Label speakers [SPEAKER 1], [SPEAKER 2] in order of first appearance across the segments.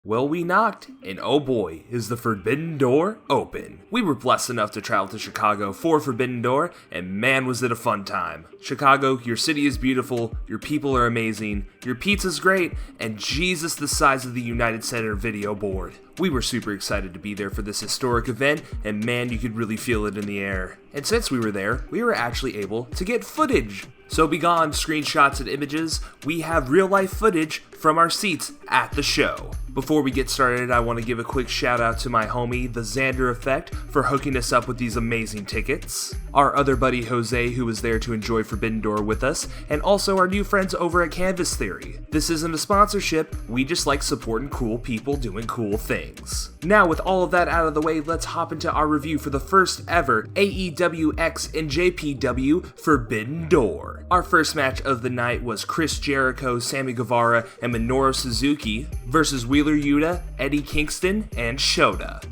[SPEAKER 1] Well, we knocked, and oh boy, is the Forbidden Door open. We were blessed enough to travel to Chicago for Forbidden Door, and man was it a fun time. Chicago, your city is beautiful, your people are amazing, your pizza's great, and Jesus the size of the United Center video board. We were super excited to be there for this historic event, and man, you could really feel it in the air. And since we were there, we were actually able to get footage. So begone screenshots and images, we have real life footage from our seats at the show. Before we get started, I want to give a quick shout out to my homie, the Xander Effect, for hooking us up with these amazing tickets. Our other buddy Jose, who was there to enjoy Forbidden Door with us, and also our new friends over at Canvas Theory. This isn't a sponsorship, we just like supporting cool people doing cool things. Now with all of that out of the way, let's hop into our review for the first ever AEW x NJPW Forbidden Door. Our first match of the night was Chris Jericho, Sammy Guevara, and Minoru Suzuki versus Wheeler Yuta, Eddie Kingston, and Shota.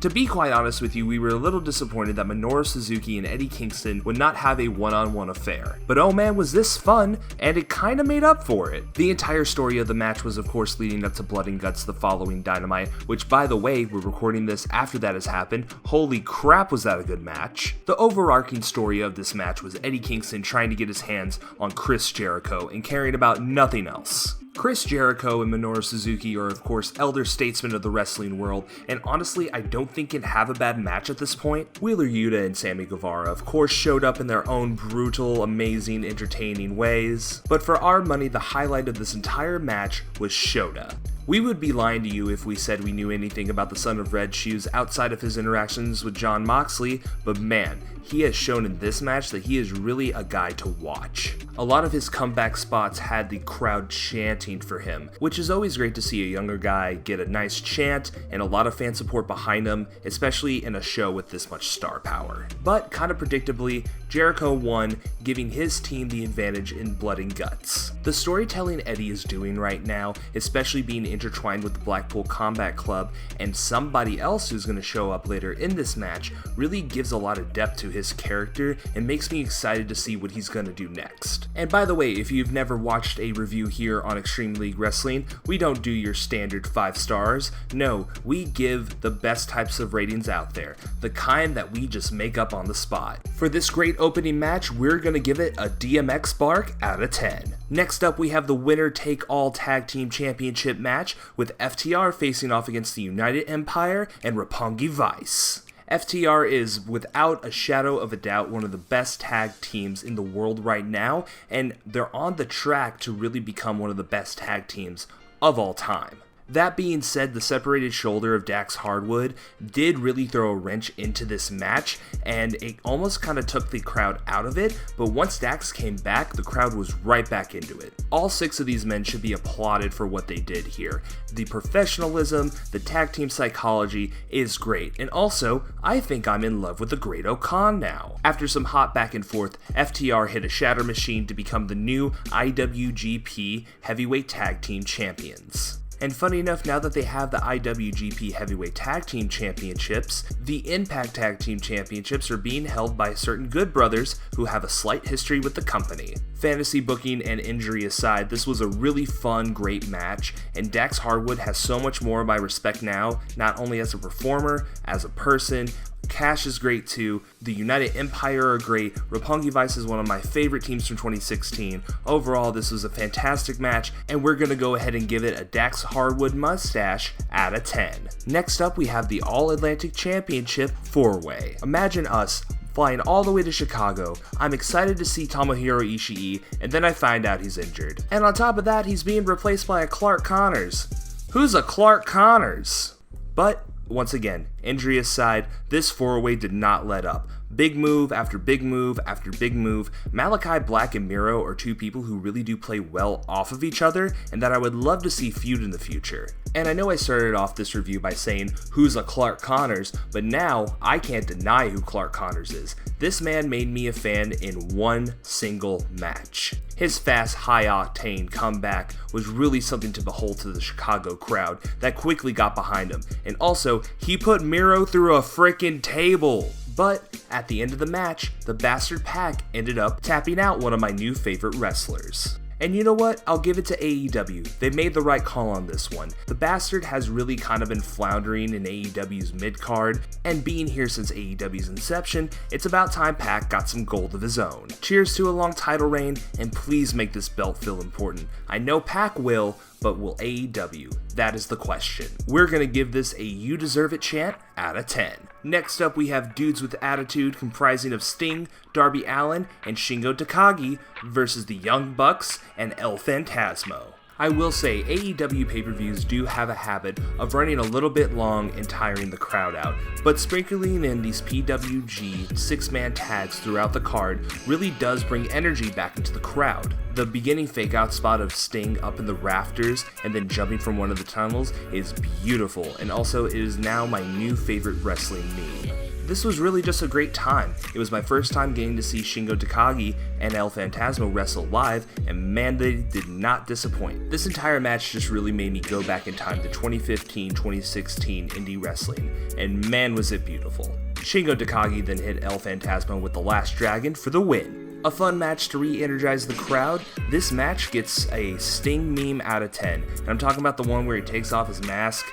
[SPEAKER 1] To be quite honest with you, we were a little disappointed that Minoru Suzuki and Eddie Kingston would not have a one-on-one affair. But oh man, was this fun, and it kinda made up for it. The entire story of the match was of course leading up to Blood and Guts the following Dynamite, which by the way, we're recording this after that has happened. Holy crap, was that a good match. The overarching story of this match was Eddie Kingston trying to get his hands on Chris Jericho and caring about nothing else. Chris Jericho and Minoru Suzuki are of course elder statesmen of the wrestling world, and honestly I don't think can have a bad match at this point. Wheeler Yuta and Sammy Guevara of course showed up in their own brutal, amazing, entertaining ways, but for our money the highlight of this entire match was Shota. We would be lying to you if we said we knew anything about the Son of Red Shoes outside of his interactions with Jon Moxley, but man, he has shown in this match that he is really a guy to watch. A lot of his comeback spots had the crowd chanting for him, which is always great to see a younger guy get a nice chant and a lot of fan support behind him, especially in a show with this much star power. But kind of predictably, Jericho won, giving his team the advantage in Blood and Guts. The storytelling Eddie is doing right now, especially being intertwined with the Blackpool Combat Club and somebody else who's going to show up later in this match, really gives a lot of depth to his character and makes me excited to see what he's going to do next. And by the way, if you've never watched a review here on Extreme League Wrestling, we don't do your standard 5 stars. No, we give the best types of ratings out there, the kind that we just make up on the spot. For this great opening match, we're going to give it a DMX bark out of 10. Next up, we have the winner-take-all tag team championship match with FTR facing off against the United Empire and Roppongi Vice. FTR is, without a shadow of a doubt, one of the best tag teams in the world right now, and they're on the track to really become one of the best tag teams of all time. That being said, the separated shoulder of Dax Hardwood did really throw a wrench into this match, and it almost kind of took the crowd out of it, but once Dax came back, the crowd was right back into it. All 6 of these men should be applauded for what they did here. The professionalism, the tag team psychology is great, and also, I think I'm in love with the Great O'Khan now. After some hot back and forth, FTR hit a shatter machine to become the new IWGP Heavyweight Tag Team Champions. And funny enough, now that they have the IWGP Heavyweight Tag Team Championships, the Impact Tag Team Championships are being held by certain Good Brothers who have a slight history with the company. Fantasy booking and injury aside, this was a really fun, great match, and Dax Hardwood has so much more of my respect now, not only as a performer, as a person. Cash is great too, the United Empire are great, Roppongi Vice is one of my favorite teams from 2016. Overall, this was a fantastic match, and we're gonna go ahead and give it a Dax Hardwood mustache out of 10. Next up, we have the All-Atlantic Championship 4-Way. Imagine us flying all the way to Chicago. I'm excited to see Tomohiro Ishii, and then I find out he's injured. And on top of that, he's being replaced by a Clark Connors. Who's a Clark Connors? But once again, injury aside, this 4-way did not let up. Big move after big move after big move. Malachi Black and Miro are 2 people who really do play well off of each other and that I would love to see feud in the future. And I know I started off this review by saying, who's a Clark Connors, but now I can't deny who Clark Connors is. This man made me a fan in one single match. His fast, high-octane comeback was really something to behold to the Chicago crowd that quickly got behind him. And also, he put Miro through a frickin' table. But at the end of the match, the Bastard Pack ended up tapping out one of my new favorite wrestlers. And you know what? I'll give it to AEW. They made the right call on this one. The bastard has really kind of been floundering in AEW's mid-card, and being here since AEW's inception, it's about time Pac got some gold of his own. Cheers to a long title reign, and please make this belt feel important. I know Pac will, but will AEW? That is the question. We're gonna give this a "you deserve it" chant out of 10. Next up, we have Dudes with Attitude comprising of Sting, Darby Allin, and Shingo Takagi versus the Young Bucks and El Phantasmo. I will say, AEW pay-per-views do have a habit of running a little bit long and tiring the crowd out, but sprinkling in these PWG 6-man tags throughout the card really does bring energy back into the crowd. The beginning fake-out spot of Sting up in the rafters and then jumping from one of the tunnels is beautiful, and also it is now my new favorite wrestling meme. This was really just a great time. It was my first time getting to see Shingo Takagi and El Phantasmo wrestle live, and man, they did not disappoint. This entire match just really made me go back in time to 2015-2016 indie wrestling, and man was it beautiful. Shingo Takagi then hit El Phantasmo with the Last Dragon for the win. A fun match to re-energize the crowd. This match gets a Sting meme out of 10, and I'm talking about the one where he takes off his mask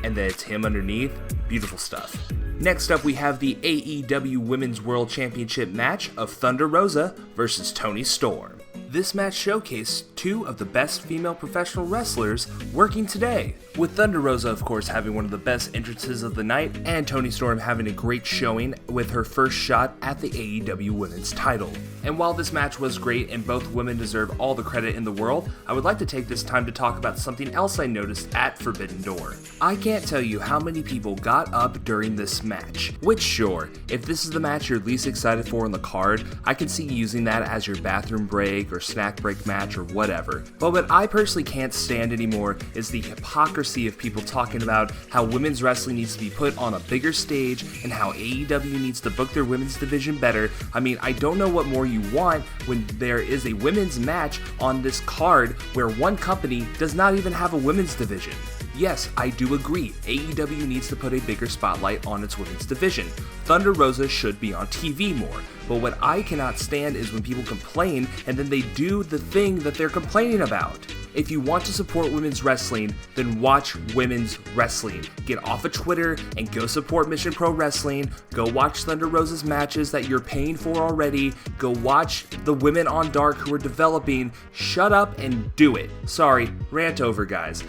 [SPEAKER 1] and then it's him underneath. Beautiful stuff. Next up, we have the AEW Women's World Championship match of Thunder Rosa versus Toni Storm. This match showcased two of the best female professional wrestlers working today, with Thunder Rosa of course having one of the best entrances of the night, and Toni Storm having a great showing with her first shot at the AEW Women's title. And while this match was great and both women deserve all the credit in the world, I would like to take this time to talk about something else I noticed at Forbidden Door. I can't tell you how many people got up during this match, which sure, if this is the match you're least excited for on the card, I can see using that as your bathroom break or snack break match or whatever. But what I personally can't stand anymore is the hypocrisy of people talking about how women's wrestling needs to be put on a bigger stage and how AEW needs to book their women's division better. I mean, I don't know what more you want when there is a women's match on this card where one company does not even have a women's division. Yes, I do agree, AEW needs to put a bigger spotlight on its women's division. Thunder Rosa should be on TV more, but what I cannot stand is when people complain and then they do the thing that they're complaining about. If you want to support women's wrestling, then watch women's wrestling. Get off of Twitter and go support Mission Pro Wrestling. Go watch Thunder Rosa's matches that you're paying for already. Go watch the women on Dark who are developing. Shut up and do it. Sorry, rant over, guys.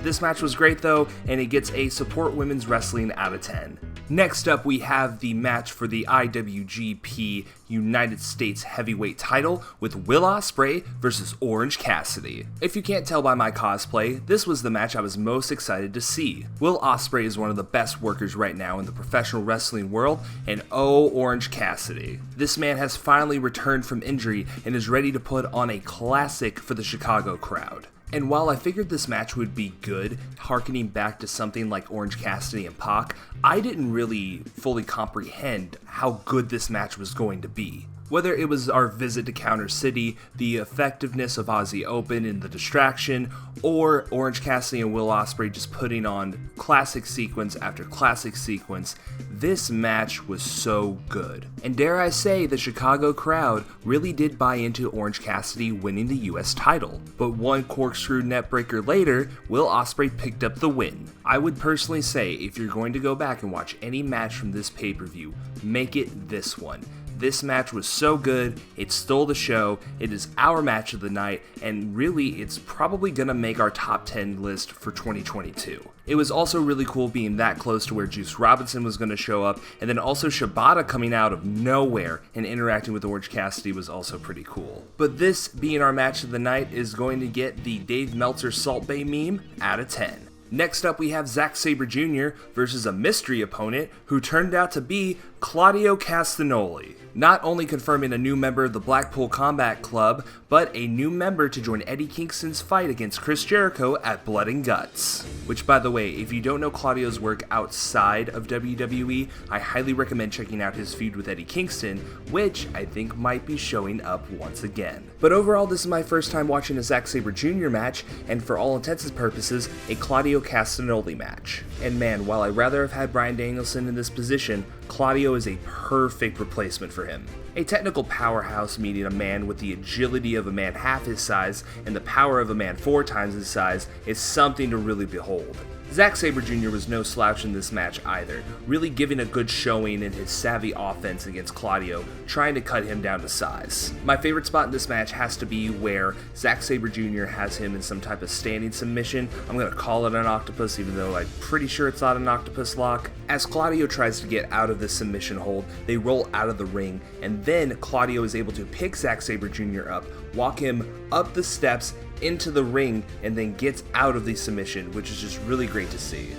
[SPEAKER 1] This match was great though, and it gets a support women's wrestling out of 10. Next up, we have the match for the IWGP United States Heavyweight title with Will Ospreay versus Orange Cassidy. If you can't tell by my cosplay, this was the match I was most excited to see. Will Ospreay is one of the best workers right now in the professional wrestling world, and oh, Orange Cassidy. This man has finally returned from injury and is ready to put on a classic for the Chicago crowd. And while I figured this match would be good, harkening back to something like Orange Cassidy and Pac, I didn't really fully comprehend how good this match was going to be. Whether it was our visit to Counter City, the effectiveness of Aussie Open and the distraction, or Orange Cassidy and Will Ospreay just putting on classic sequence after classic sequence, this match was so good. And dare I say, the Chicago crowd really did buy into Orange Cassidy winning the US title. But one corkscrew neckbreaker later, Will Ospreay picked up the win. I would personally say, if you're going to go back and watch any match from this pay-per-view, make it this one. This match was so good, it stole the show, it is our match of the night, and really it's probably gonna make our top 10 list for 2022. It was also really cool being that close to where Juice Robinson was gonna show up, and then also Shibata coming out of nowhere and interacting with Orange Cassidy was also pretty cool. But this being our match of the night is going to get the Dave Meltzer Salt Bay meme out of 10. Next up, we have Zack Saber Jr. versus a mystery opponent who turned out to be Claudio Castagnoli. Not only confirming a new member of the Blackpool Combat Club, but a new member to join Eddie Kingston's fight against Chris Jericho at Blood and Guts. Which, by the way, if you don't know Claudio's work outside of WWE, I highly recommend checking out his feud with Eddie Kingston, which I think might be showing up once again. But overall, this is my first time watching a Zack Saber Jr. match, and for all intents and purposes, a Claudio Castagnoli match. And man, while I'd rather have had Bryan Danielson in this position, Claudio is a perfect replacement for for him. A technical powerhouse meeting a man with the agility of a man half his size and the power of a man 4 times his size is something to really behold. Zack Saber Jr. was no slouch in this match either, really giving a good showing in his savvy offense against Claudio, trying to cut him down to size. My favorite spot in this match has to be where Zack Saber Jr. has him in some type of standing submission. I'm going to call it an octopus, even though I'm pretty sure it's not an octopus lock. As Claudio tries to get out of this submission hold, they roll out of the ring, and then Claudio is able to pick Zack Saber Jr. up, walk him up the steps, into the ring, and then gets out of the submission, which is just really great to see.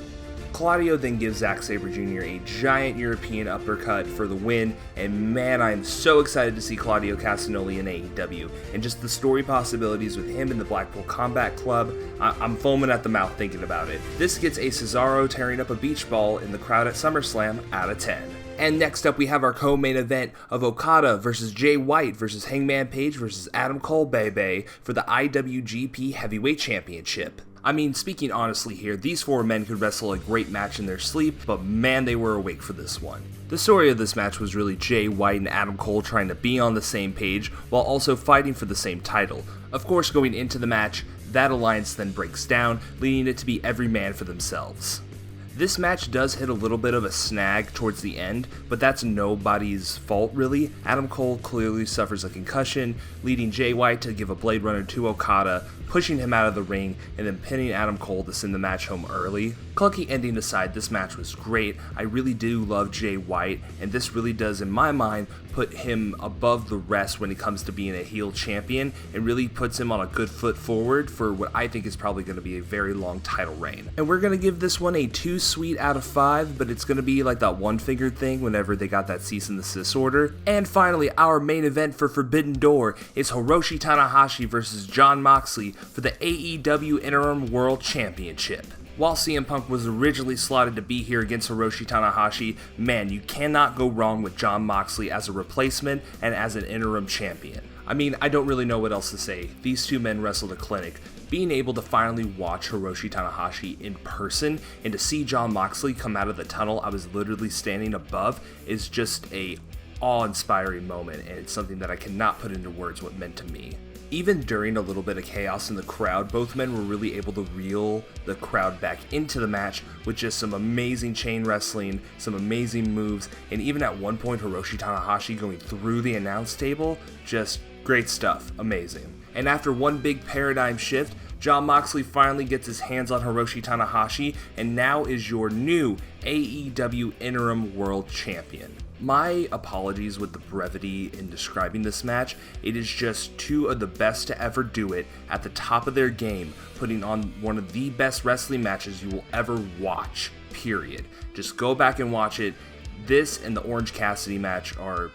[SPEAKER 1] Claudio then gives Zack Saber Jr. a giant European uppercut for the win, and man, I am so excited to see Claudio Castagnoli in AEW, and just the story possibilities with him in the Blackpool Combat Club. I'm foaming at the mouth thinking about it. This gets a Cesaro tearing up a beach ball in the crowd at SummerSlam out of 10. And next up, we have our co-main event of Okada versus Jay White versus Hangman Page versus Adam Colby for the IWGP Heavyweight Championship. I mean, speaking honestly here, these 4 men could wrestle a great match in their sleep, but man, they were awake for this one. The story of this match was really Jay White and Adam Cole trying to be on the same page while also fighting for the same title. Of course, going into the match, that alliance then breaks down, leading it to be every man for themselves. This match does hit a little bit of a snag towards the end, but that's nobody's fault really. Adam Cole clearly suffers a concussion, leading Jay White to give a Blade Runner to Okada, pushing him out of the ring, and then pinning Adam Cole to send the match home early. Clunky ending aside, this match was great. I really do love Jay White, and this really does, in my mind, put him above the rest when it comes to being a heel champion, and really puts him on a good foot forward for what I think is probably going to be a very long title reign. And we're going to give this one a 2 sweet out of 5, but it's going to be like that one-fingered thing whenever they got that cease and desist order. And finally, our main event for Forbidden Door is Hiroshi Tanahashi versus Jon Moxley for the AEW Interim World Championship. While CM Punk was originally slotted to be here against Hiroshi Tanahashi, man, you cannot go wrong with Jon Moxley as a replacement and as an interim champion. I mean, I don't really know what else to say. These 2 men wrestled a clinic. Being able to finally watch Hiroshi Tanahashi in person and to see Jon Moxley come out of the tunnel I was literally standing above is just a awe-inspiring moment, and it's something that I cannot put into words what it meant to me. Even during a little bit of chaos in the crowd, both men were really able to reel the crowd back into the match with just some amazing chain wrestling, some amazing moves, and even at one point Hiroshi Tanahashi going through the announce table, just great stuff, amazing. And after one big paradigm shift, Jon Moxley finally gets his hands on Hiroshi Tanahashi and now is your new AEW Interim World Champion. My apologies with the brevity in describing this match. It is just 2 of the best to ever do it at the top of their game, putting on one of the best wrestling matches you will ever watch, period. Just go back and watch it. This and the Orange Cassidy match are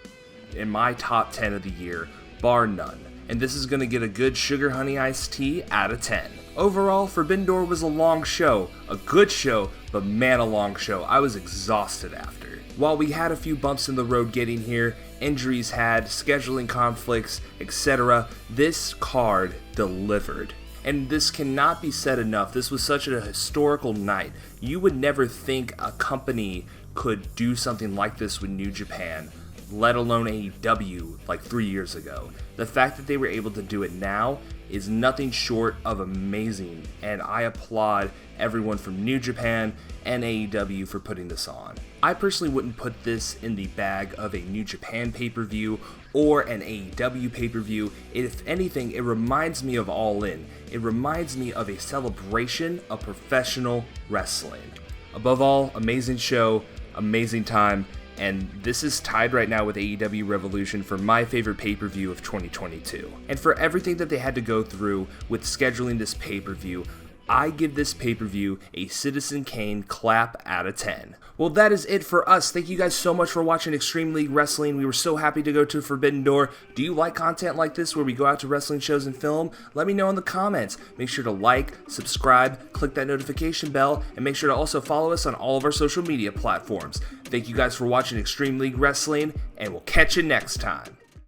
[SPEAKER 1] in my top 10 of the year, bar none. And this is going to get a good sugar honey iced tea out of 10. Overall, Forbidden Door was a long show, a good show, but man, a long show. I was exhausted after. While we had a few bumps in the road getting here, injuries had, scheduling conflicts, etc., this card delivered. And this cannot be said enough. This was such a historical night. You would never think a company could do something like this with New Japan, let alone AEW, like 3 years ago. The fact that they were able to do it now is nothing short of amazing, and I applaud everyone from New Japan and AEW for putting this on. I personally wouldn't put this in the bag of a New Japan pay-per-view or an AEW pay-per-view. If anything, it reminds me of All In. It reminds me of a celebration of professional wrestling. Above all, amazing show, amazing time, and this is tied right now with AEW Revolution for my favorite pay-per-view of 2022. And for everything that they had to go through with scheduling this pay-per-view, I give this pay-per-view a Citizen Kane clap out of 10. Well, that is it for us. Thank you guys so much for watching Extreme League Wrestling. We were so happy to go to Forbidden Door. Do you like content like this where we go out to wrestling shows and film? Let me know in the comments. Make sure to like, subscribe, click that notification bell, and make sure to also follow us on all of our social media platforms. Thank you guys for watching Extreme League Wrestling, and we'll catch you next time.